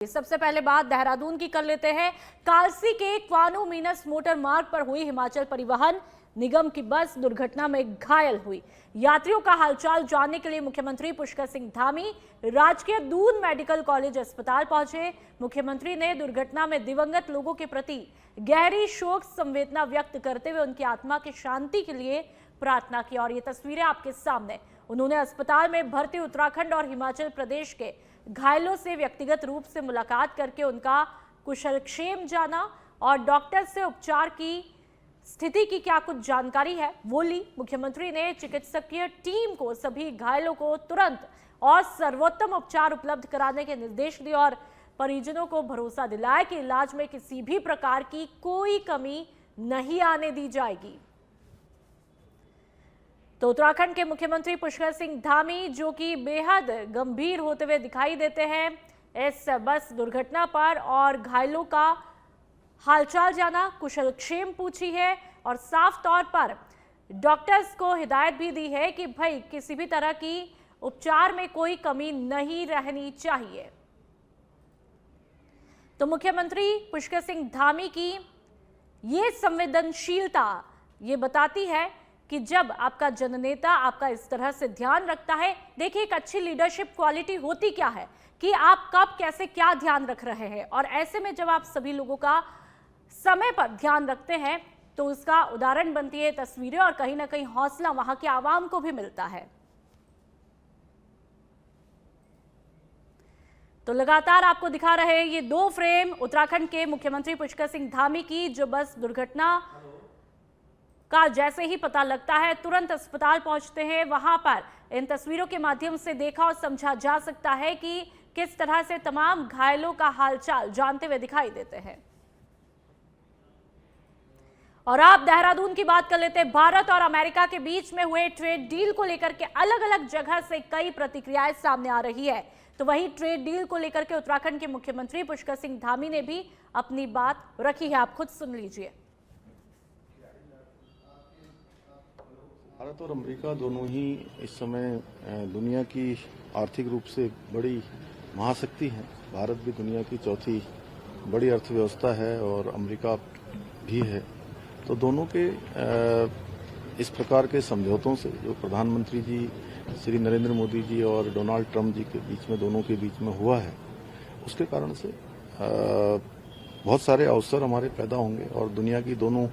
सबसे पहले बात देहरादून की कर लेते हैं। कालसी के क्वानो मीनस मोटर मार्ग पर हुई हिमाचल परिवहन निगम की बस दुर्घटना में घायल हुई यात्रियों का हालचाल जानने के लिए मुख्यमंत्री पुष्कर सिंह धामी राजकीय दून मेडिकल कॉलेज अस्पताल पहुंचे। मुख्यमंत्री ने दुर्घटना में दिवंगत लोगों के प्रति गहरी शोक संवेदना व्यक्त करते हुए उनकी आत्मा की शांति के लिए प्रार्थना की। और ये तस्वीरें आपके सामने, उन्होंने अस्पताल में भर्ती उत्तराखंड और हिमाचल प्रदेश के घायलों से व्यक्तिगत रूप से मुलाकात करके उनका कुशलक्षेम जाना और डॉक्टर से उपचार की स्थिति की क्या कुछ जानकारी है वो ली। मुख्यमंत्री ने चिकित्सकीय टीम को सभी घायलों को तुरंत और सर्वोत्तम उपचार उपलब्ध कराने के निर्देश दिए और परिजनों को भरोसा दिलाया कि इलाज में किसी भी प्रकार की कोई कमी नहीं आने दी जाएगी। तो उत्तराखंड के मुख्यमंत्री पुष्कर सिंह धामी जो कि बेहद गंभीर होते हुए दिखाई देते हैं इस बस दुर्घटना पर और घायलों का हालचाल जाना, कुशलक्षेम पूछी है और साफ तौर पर डॉक्टर्स को हिदायत भी दी है कि भाई किसी भी तरह की उपचार में कोई कमी नहीं रहनी चाहिए। तो मुख्यमंत्री पुष्कर सिंह धामी की ये संवेदनशीलता ये बताती है कि जब आपका जननेता आपका इस तरह से ध्यान रखता है, देखिए एक अच्छी लीडरशिप क्वालिटी होती क्या है कि आप कब कैसे क्या ध्यान रख रहे हैं और ऐसे में जब आप सभी लोगों का समय पर ध्यान रखते हैं तो उसका उदाहरण बनती है तस्वीरें और कहीं ना कहीं हौसला वहां के आवाम को भी मिलता है। तो लगातार आपको दिखा रहे हैं ये दो फ्रेम उत्तराखंड के मुख्यमंत्री पुष्कर सिंह धामी की जो बस दुर्घटना का जैसे ही पता लगता है तुरंत अस्पताल पहुंचते हैं। वहां पर इन तस्वीरों के माध्यम से देखा और समझा जा सकता है कि किस तरह से तमाम घायलों का हालचाल जानते हुए दिखाई देते हैं। और आप देहरादून की बात कर लेते हैं। भारत और अमेरिका के बीच में हुए ट्रेड डील को लेकर के अलग अलग जगह से कई प्रतिक्रियाएं सामने आ रही है। तो वही ट्रेड डील को लेकर के उत्तराखंड के मुख्यमंत्री पुष्कर सिंह धामी ने भी अपनी बात रखी है, आप खुद सुन लीजिए। भारत और अमेरिका दोनों ही इस समय दुनिया की आर्थिक रूप से बड़ी महाशक्ति है। भारत भी दुनिया की चौथी बड़ी अर्थव्यवस्था है और अमेरिका भी है। तो दोनों के इस प्रकार के समझौतों से जो प्रधानमंत्री जी श्री नरेंद्र मोदी जी और डोनाल्ड ट्रंप जी के बीच में दोनों के बीच में हुआ है, उसके कारण से बहुत सारे अवसर हमारे पैदा होंगे और दुनिया की दोनों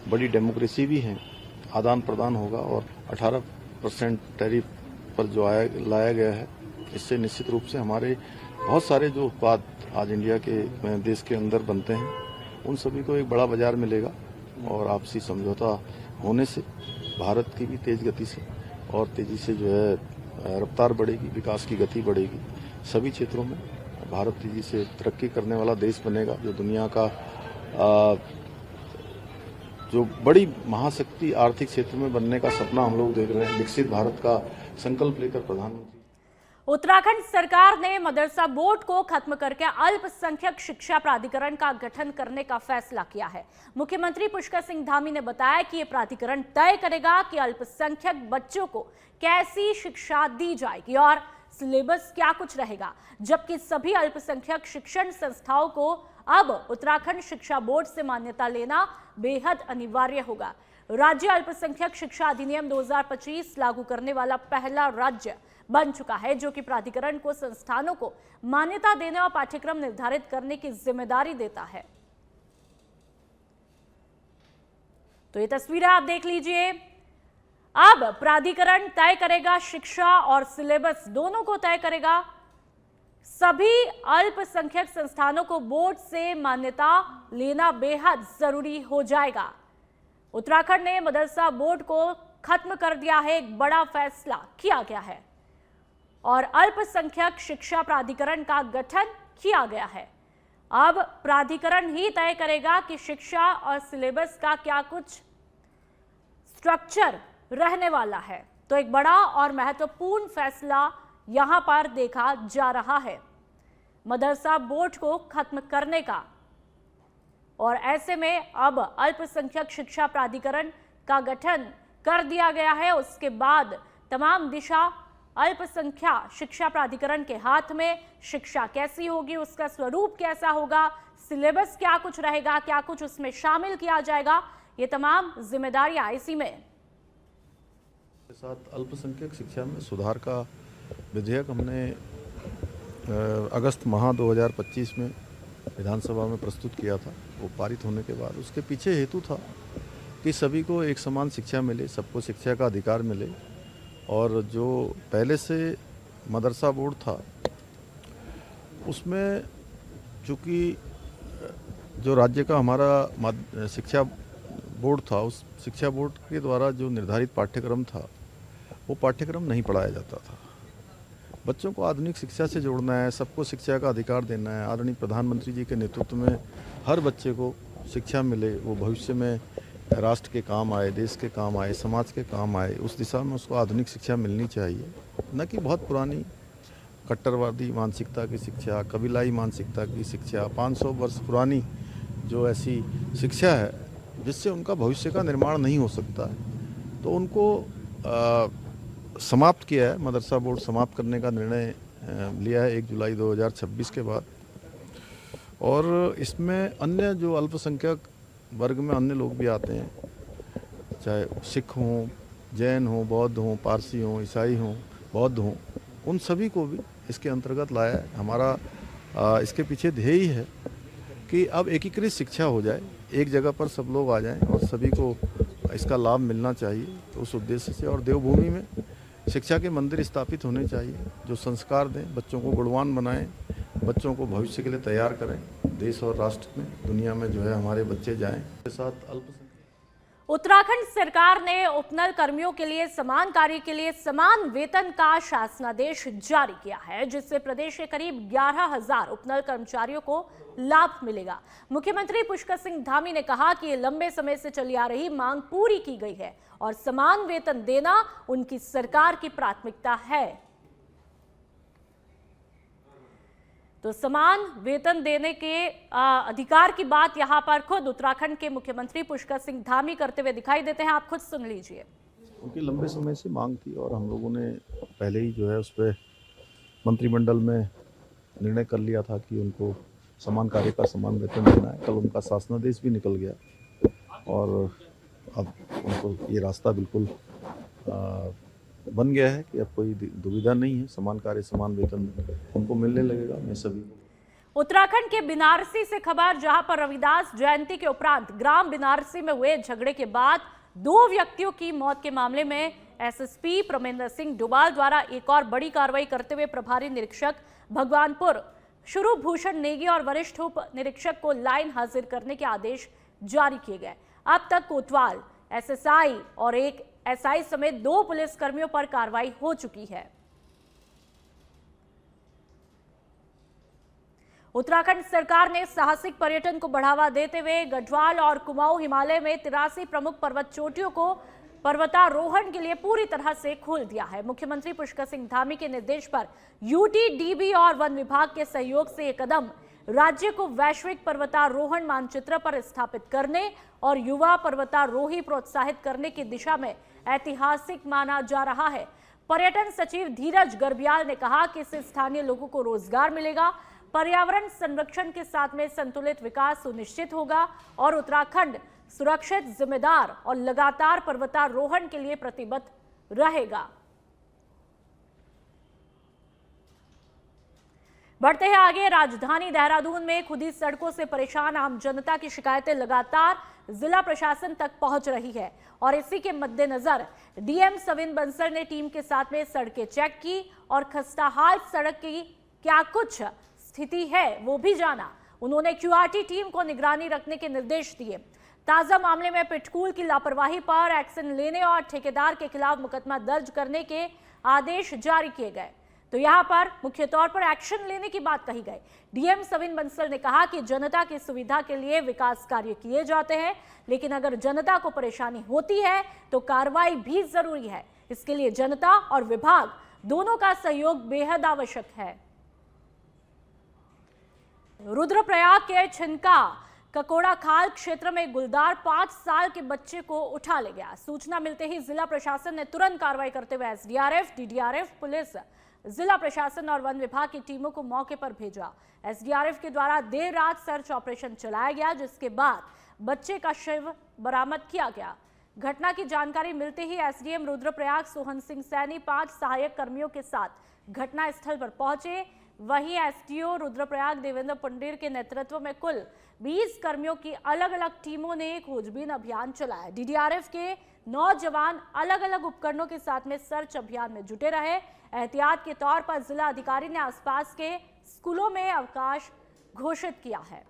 बड़ी डेमोक्रेसी भी हैं, आदान प्रदान होगा और 18% टैरिफ पर जो लाया गया है, इससे निश्चित रूप से हमारे बहुत सारे जो उत्पाद आज इंडिया के देश के अंदर बनते हैं उन सभी को एक बड़ा बाजार मिलेगा और आपसी समझौता होने से भारत की भी तेज गति से और तेजी से जो है रफ्तार बढ़ेगी, विकास की गति बढ़ेगी। सभी क्षेत्रों में भारत तेजी से तरक्की करने वाला देश बनेगा जो दुनिया का जो बड़ी महाशक्ति आर्थिक क्षेत्र में बनने का सपना हम लोग देख रहे हैं। विकसित भारत का संकल्प लेकर प्रधानमंत्री उत्तराखंड सरकार ने मदरसा बोर्ड को खत्म करके अल्पसंख्यक शिक्षा प्राधिकरण का गठन करने का फैसला किया है। मुख्यमंत्री पुष्कर सिंह धामी ने बताया कि यह प्राधिकरण तय करेगा कि अल्पसंख्यक बच्चों को कैसी शिक्षा दी जाएगी और सिलेबस क्या कुछ रहेगा, जबकि सभी अल्पसंख्यक शिक्षण संस्थाओं को अब उत्तराखंड शिक्षा बोर्ड से मान्यता लेना बेहद अनिवार्य होगा। राज्य अल्पसंख्यक शिक्षा अधिनियम 2025 लागू करने वाला पहला राज्य बन चुका है जो कि प्राधिकरण को संस्थानों को मान्यता देने और पाठ्यक्रम निर्धारित करने की जिम्मेदारी देता है। तो ये तस्वीरें आप देख लीजिए। अब प्राधिकरण तय करेगा, शिक्षा और सिलेबस दोनों को तय करेगा। सभी अल्पसंख्यक संस्थानों को बोर्ड से मान्यता लेना बेहद जरूरी हो जाएगा। उत्तराखंड ने मदरसा बोर्ड को खत्म कर दिया है, एक बड़ा फैसला किया गया है और अल्पसंख्यक शिक्षा प्राधिकरण का गठन किया गया है। अब प्राधिकरण ही तय करेगा कि शिक्षा और सिलेबस का क्या कुछ स्ट्रक्चर रहने वाला है। तो एक बड़ा और महत्वपूर्ण फैसला यहां पर देखा जा रहा है, मदरसा बोर्ड को खत्म करने का। और ऐसे में अब अल्पसंख्यक शिक्षा प्राधिकरण का गठन कर दिया गया है। उसके बाद तमाम दिशा अल्पसंख्यक शिक्षा प्राधिकरण के हाथ में। शिक्षा कैसी होगी, उसका स्वरूप कैसा होगा, सिलेबस क्या कुछ रहेगा, क्या कुछ उसमें शामिल किया जाएगा, ये तमाम जिम्मेदारियां इसी में। के साथ अल्पसंख्यक शिक्षा में सुधार का विधेयक हमने अगस्त माह 2025 में विधानसभा में प्रस्तुत किया था। वो पारित होने के बाद उसके पीछे हेतु था कि सभी को एक समान शिक्षा मिले, सबको शिक्षा का अधिकार मिले। और जो पहले से मदरसा बोर्ड था उसमें चूँकि जो राज्य का हमारा शिक्षा बोर्ड था, उस शिक्षा बोर्ड के द्वारा जो निर्धारित पाठ्यक्रम था वो पाठ्यक्रम नहीं पढ़ाया जाता था। बच्चों को आधुनिक शिक्षा से जोड़ना है, सबको शिक्षा का अधिकार देना है। आदरणीय प्रधानमंत्री जी के नेतृत्व में हर बच्चे को शिक्षा मिले, वो भविष्य में राष्ट्र के काम आए, देश के काम आए, समाज के काम आए, उस दिशा में उसको आधुनिक शिक्षा मिलनी चाहिए। न कि बहुत पुरानी कट्टरवादी मानसिकता की शिक्षा, कबीलाई मानसिकता की शिक्षा, 500 वर्ष पुरानी जो ऐसी शिक्षा है जिससे उनका भविष्य का निर्माण नहीं हो सकता है, तो उनको समाप्त किया है। मदरसा बोर्ड समाप्त करने का निर्णय लिया है 1 जुलाई 2026 के बाद। और इसमें अन्य जो अल्पसंख्यक वर्ग में अन्य लोग भी आते हैं, चाहे सिख हों, जैन हों, बौद्ध हों, पारसी हों, ईसाई हों, बौद्ध हों, उन सभी को भी इसके अंतर्गत लाया है। हमारा इसके पीछे ध्येय है कि अब एकीकृत शिक्षा हो जाए, एक जगह पर सब लोग आ जाएं और सभी को इसका लाभ मिलना चाहिए। तो उस उद्देश्य से और देवभूमि में शिक्षा के मंदिर स्थापित होने चाहिए जो संस्कार दें, बच्चों को गुणवान बनाएं, बच्चों को भविष्य के लिए तैयार करें। देश और राष्ट्र में, दुनिया में जो है हमारे बच्चे जाएं। के साथ उत्तराखंड सरकार ने उपनल कर्मियों के लिए समान कार्य के लिए समान वेतन का शासनादेश जारी किया है, जिससे प्रदेश के करीब 11,000 उपनल कर्मचारियों को लाभ मिलेगा। मुख्यमंत्री पुष्कर सिंह धामी ने कहा कि ये लंबे समय से चली आ रही मांग पूरी की गई है और समान वेतन देना उनकी सरकार की प्राथमिकता है। तो समान वेतन देने के अधिकार की बात यहां पर खुद उत्तराखंड के मुख्यमंत्री पुष्कर सिंह धामी करते हुए दिखाई देते हैं। आप खुद सुन लीजिए। उनकी लंबे समय से मांग थी और हम लोगों ने पहले ही जो है उस पर मंत्रिमंडल में निर्णय कर लिया था कि उनको समान कार्य का समान वेतन देना है। कल उनका शासनादेश भी निकल गया और अब उनको ये रास्ता बिल्कुल बन गया है कि अब कोई दुविधा नहीं है, समान कार्य समान वेतन उनको मिलने लगेगा। मैं सभी को उत्तराखंड के बिनारसी से खबर, जहां पर रविदास जयंती के उपरांत ग्राम बिनारसी में हुए झगड़े के बाद 2 व्यक्तियों की मौत के मामले में एसएसपी प्रमेंद्र सिंह डोभाल द्वारा एक और बड़ी कार्रवाई करते हुए प्रभारी निरीक्षक भगवानपुर शुरू भूषण नेगी और वरिष्ठ उप निरीक्षक को लाइन हाजिर करने के आदेश जारी किए गए। अब तक कोतवाल, एसएसआई और एक एसआई समेत 2 पुलिसकर्मियों पर कार्रवाई हो चुकी है। उत्तराखंड सरकार ने साहसिक पर्यटन को बढ़ावा देते हुए गढ़वाल और कुमाऊं हिमालय में 83 प्रमुख पर्वत चोटियों को पर्वतारोहण के लिए पूरी तरह से खोल दिया है। मुख्यमंत्री पुष्कर सिंह धामी के निर्देश पर यूटीडीबी और वन विभाग के सहयोग से यह कदम राज्य को वैश्विक पर्वतारोहण मानचित्र पर स्थापित करने और युवा पर्वतारोही प्रोत्साहित करने की दिशा में ऐतिहासिक माना जा रहा है। पर्यटन सचिव धीरज गर्ब्याल ने कहा कि इससे स्थानीय लोगों को रोजगार मिलेगा, पर्यावरण संरक्षण के साथ में संतुलित विकास सुनिश्चित होगा और उत्तराखंड सुरक्षित, जिम्मेदार और लगातार पर्वतारोहण के लिए प्रतिबद्ध रहेगा। बढ़ते हैं आगे। राजधानी देहरादून में खुदी सड़कों से परेशान आम जनता की शिकायतें लगातार जिला प्रशासन तक पहुंच रही है और इसी के मद्देनजर डीएम सविन बंसल ने टीम के साथ में सड़कें चेक की और खस्ताहाल सड़क की क्या कुछ स्थिति है वो भी जाना। उन्होंने क्यूआरटी टीम को निगरानी रखने के निर्देश दिए। ताजा मामले में पिटकूल की लापरवाही पर एक्शन लेने और ठेकेदार के खिलाफ मुकदमा दर्ज करने के आदेश जारी किए गए। तो यहां पर मुख्य तौर पर एक्शन लेने की बात कही गई। डीएम सविन बंसल ने कहा कि जनता की सुविधा के लिए विकास कार्य किए जाते हैं, लेकिन अगर जनता को परेशानी होती है तो कार्रवाई भी जरूरी है। इसके लिए जनता और विभाग दोनों का सहयोग बेहद आवश्यक है। रुद्रप्रयाग के छिनका ककोड़ा खाल क्षेत्र में गुलदार 5 साल के बच्चे को उठा ले गया। सूचना मिलते ही जिला प्रशासन ने तुरंत कार्रवाई करते हुए एसडीआरएफ, डीडीआरएफ, पुलिस, जिला प्रशासन और वन विभाग की टीमों को मौके पर भेजा। एसडीआरएफ के द्वारा देर रात सर्च ऑपरेशन चलाया गया, जिसके बाद बच्चे का शव बरामद किया गया। घटना की जानकारी मिलते ही एसडीएम रुद्रप्रयाग सोहन सिंह सैनी 5 सहायक कर्मियों के साथ घटना स्थल पर पहुंचे। वहीं एसडीओ रुद्रप्रयाग देवेंद्र पंडेर के नेतृत्व में कुल 20 कर्मियों की अलग अलग टीमों ने खोजबीन अभियान चलाया। डीडीआरएफ के 9 जवान अलग अलग उपकरणों के साथ में सर्च अभियान में जुटे रहे। एहतियात के तौर पर जिला अधिकारी ने आसपास के स्कूलों में अवकाश घोषित किया है।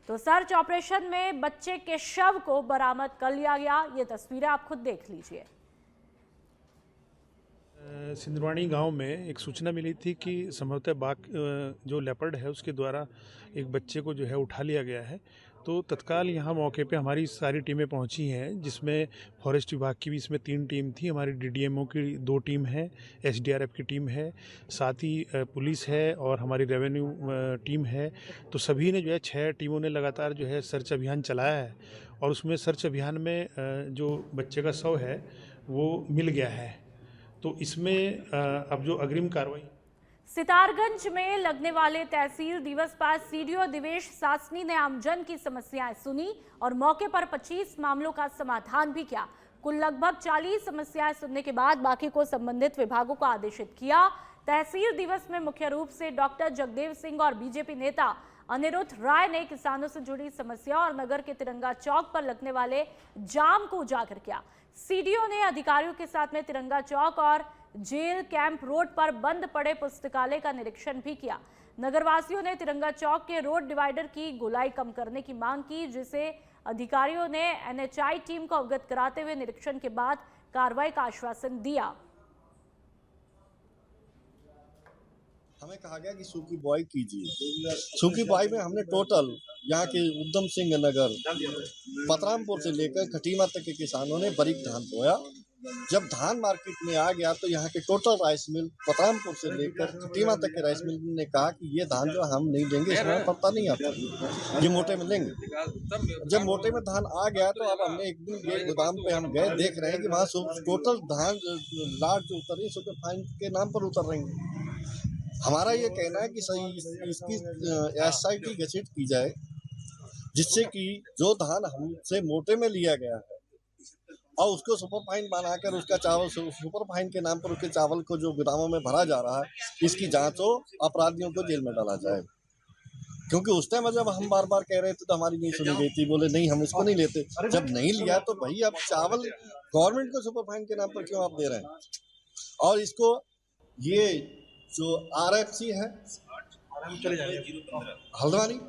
तो सर्च ऑपरेशन में बच्चे के शव को बरामद कर लिया गया। ये तस्वीरें आप खुद देख लीजिए। सिंधवाणी गांव में एक सूचना मिली थी कि संभवतः बाघ जो लेपर्ड है उसके द्वारा एक बच्चे को जो है उठा लिया गया है। तो तत्काल यहाँ मौके पे हमारी सारी टीमें पहुँची हैं, जिसमें फॉरेस्ट विभाग की भी इसमें 3 टीम थी, हमारी डीडीएमओ की 2 टीम है, एसडीआरएफ की टीम है, साथ ही पुलिस है और हमारी रेवेन्यू टीम है। तो सभी ने जो है 6 टीमों ने लगातार जो है सर्च अभियान चलाया है और उसमें सर्च अभियान में जो बच्चे का शव है वो मिल गया है। तो इसमें अब जो अग्रिम कार्रवाई सितारगंज में लगने वाले तहसील दिवस पर सीडीओ दिवेश सासनी ने आमजन की समस्याएं सुनी और मौके पर 25 मामलों का समाधान भी किया। कुल लगभग 40 समस्याएं सुनने के बाद बाकी को संबंधित विभागों को आदेशित किया। तहसील दिवस में मुख्य रूप से डॉक्टर जगदेव सिंह और बीजेपी नेता अनिरुद्ध राय ने किसानों से जुड़ी समस्या और नगर के तिरंगा चौक पर लगने वाले जाम को उजागर किया। सीडीओ ने अधिकारियों के साथ में तिरंगा चौक और जेल कैंप रोड पर बंद पड़े पुस्तकालय का निरीक्षण भी किया। नगरवासियों ने तिरंगा चौक के रोड डिवाइडर की गोलाई कम करने की मांग की, जिसे अधिकारियों ने एनएचआई टीम को अवगत कराते हुए निरीक्षण के बाद कार्रवाई का आश्वासन दिया। हमें कहा गया कि सूखी बुआई कीजिए। सूखी बुआई में हमने टोटल यहाँ के उद्यम सिंह नगर, पतरामपुर से लेकर खटीमा तक के किसानों ने बारीक धान बोया। जब धान मार्केट में आ गया तो यहाँ के टोटल राइस मिल पतरामपुर से लेकर खटीमा तक के राइस मिल ने कहा कि ये धान जो हम नहीं लेंगे, इसमें पता नहीं आता, ये मोटे में लेंगे। जब मोटे में धान आ गया तो अब हमने एक दिन ये गोदाम पे हम गए, देख रहे हैं कि वहाँ टोटल धान लाट जो उतर रही सुपर फाइन के नाम पर उतर रही है। हमारा ये कहना है कि सही इसकी एसआईटी गठित की जाए, जिससे कि जो धान हमसे मोटे में लिया गया है और उसको सुपर फाइन बनाकर उसका चावल सुपर फाइन के नाम पर उसके चावल को जो गोदामों में भरा जा रहा है, इसकी जांच हो, अपराधियों को जेल में डाला जाए। क्योंकि उस टाइम जब हम बार बार कह रहे थे तो हमारी नहीं सुनी गई थी, बोले नहीं हम इसको नहीं लेते। जब नहीं लिया तो भाई अब चावल गवर्नमेंट को सुपर फाइन के नाम पर क्यों आप दे रहे हैं? और इसको ये जो आरएफसी है हल्द्वानी।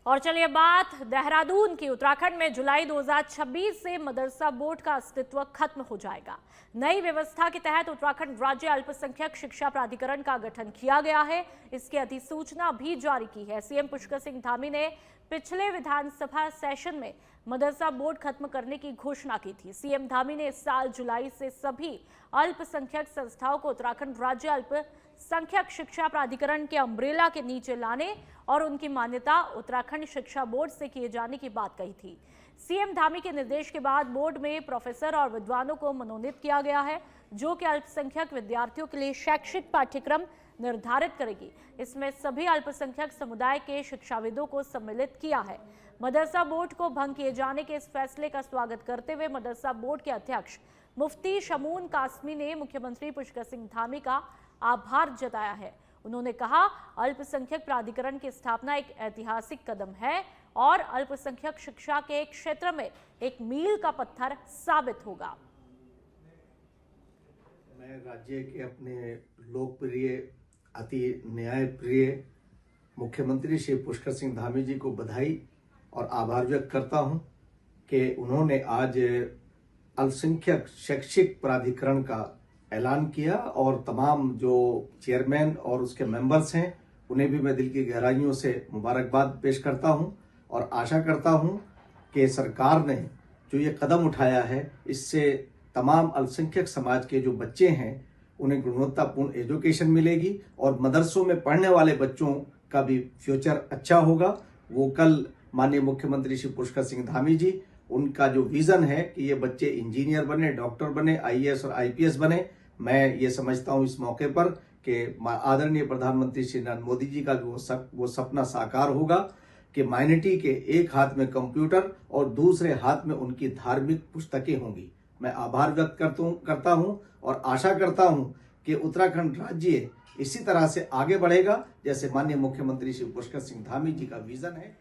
और चलिए बात देहरादून की। उत्तराखंड में जुलाई 2026 से मदरसा बोर्ड का अस्तित्व खत्म हो जाएगा। नई व्यवस्था के तहत उत्तराखंड राज्य अल्पसंख्यक शिक्षा प्राधिकरण का गठन किया गया है। इसकी अधिसूचना भी जारी की है। सीएम पुष्कर सिंह धामी ने पिछले विधानसभा सेशन में मदरसा बोर्ड खत्म करने की घोषणा की थी। सीएम धामी ने इस साल जुलाई से सभी अल्पसंख्यक संस्थाओं को उत्तराखंड राज्य अल्पसंख्यक शिक्षा प्राधिकरण के अम्ब्रेला के नीचे लाने और उनकी मान्यता उत्तराखंड शिक्षा बोर्ड से किए जाने की बात कही थी। सीएम धामी के निर्देश के बाद बोर्ड में प्रोफेसर और विद्वानों को मनोनीत किया गया है, जो कि अल्पसंख्यक विद्यार्थियों के लिए शैक्षिक पाठ्यक्रम निर्धारित करेगी। इसमें सभी अल्पसंख्यक समुदाय के शिक्षाविदों को सम्मिलित किया है। मदरसा बोर्ड को भंग किए जाने के इस फैसले का स्वागत करते हुए मदरसा बोर्ड के अध्यक्ष मुफ्ती शमून कासमी ने मुख्यमंत्री पुष्कर सिंह धामी का आभार जताया है। उन्होंने कहा, अल्पसंख्यक प्राधिकरण की स्थापना एक ऐतिहासिक कदम है और अल्पसंख्यक शिक्षा के क्षेत्र में एक मील का पत्थर साबित होगा। मैं राज्य के अपने लोकप्रिय, अति न्यायप्रिय मुख्यमंत्री श्री पुष्कर सिंह धामी जी को बधाई और आभार व्यक्त करता हूं कि उन्होंने आज अल्पसंख्यक शैक्षिक प्राधिकरण का ऐलान किया और तमाम जो चेयरमैन और उसके मेंबर्स हैं उन्हें भी मैं दिल की गहराइयों से मुबारकबाद पेश करता हूं और आशा करता हूं कि सरकार ने जो ये कदम उठाया है इससे तमाम अल्पसंख्यक समाज के जो बच्चे हैं उन्हें गुणवत्तापूर्ण एजुकेशन मिलेगी और मदरसों में पढ़ने वाले बच्चों का भी फ्यूचर अच्छा होगा वो कल माननीय मुख्यमंत्री श्री पुष्कर सिंह धामी जी, उनका जो विजन है कि ये बच्चे इंजीनियर बने, डॉक्टर बने, आईएएस और आईपीएस बने, मैं ये समझता हूँ इस मौके पर कि आदरणीय प्रधानमंत्री श्री नरेंद्र मोदी जी का भी वो सपना साकार होगा कि माइनॉरिटी के एक हाथ में कंप्यूटर और दूसरे हाथ में उनकी धार्मिक पुस्तकें होंगी। मैं आभार व्यक्त करता हूं और आशा करता हूं कि उत्तराखंड राज्य इसी तरह से आगे बढ़ेगा जैसे माननीय मुख्यमंत्री श्री पुष्कर सिंह धामी जी का विजन है।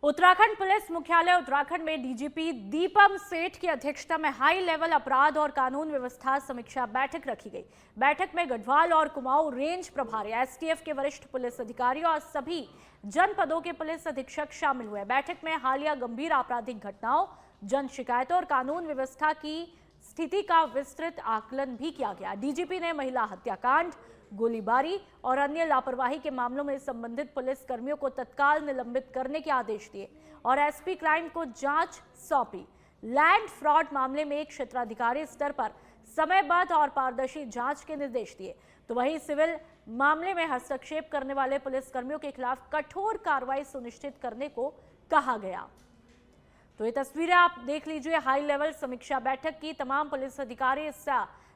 उत्तराखंड पुलिस मुख्यालय उत्तराखंड में डीजीपी दीपम सेठ की अध्यक्षता में हाई लेवल अपराध और कानून व्यवस्था समीक्षा बैठक रखी गई। बैठक में गढ़वाल और कुमाऊं रेंज प्रभारी, एसटीएफ के वरिष्ठ पुलिस अधिकारी और सभी जनपदों के पुलिस अधीक्षक शामिल हुए। बैठक में हालिया गंभीर आपराधिक घटनाओं, जन शिकायतों और कानून व्यवस्था की स्थिति का विस्तृत आकलन भी किया गया। डीजीपी ने महिला हत्याकांड, गोलीबारी और अन्य लापरवाही के मामलों में संबंधित पुलिस कर्मियों को तत्काल निलंबित करने के आदेश दिए और एसपी क्राइम को जांच सौंपी। लैंड फ्रॉड मामले में एक क्षेत्राधिकारी स्तर पर समयबद्ध और पारदर्शी जांच के निर्देश दिए। तो वहीं सिविल मामले में हस्तक्षेप करने वाले पुलिस कर्मियों के खिलाफ कठोर कार्रवाई सुनिश्चित करने को कहा गया। तो ये तस्वीरें आप देख लीजिए हाई लेवल समीक्षा बैठक की। तमाम पुलिस अधिकारी इस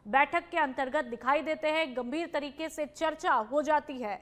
बैठक के अंतर्गत दिखाई देते हैं। गंभीर तरीके से चर्चा हो जाती है।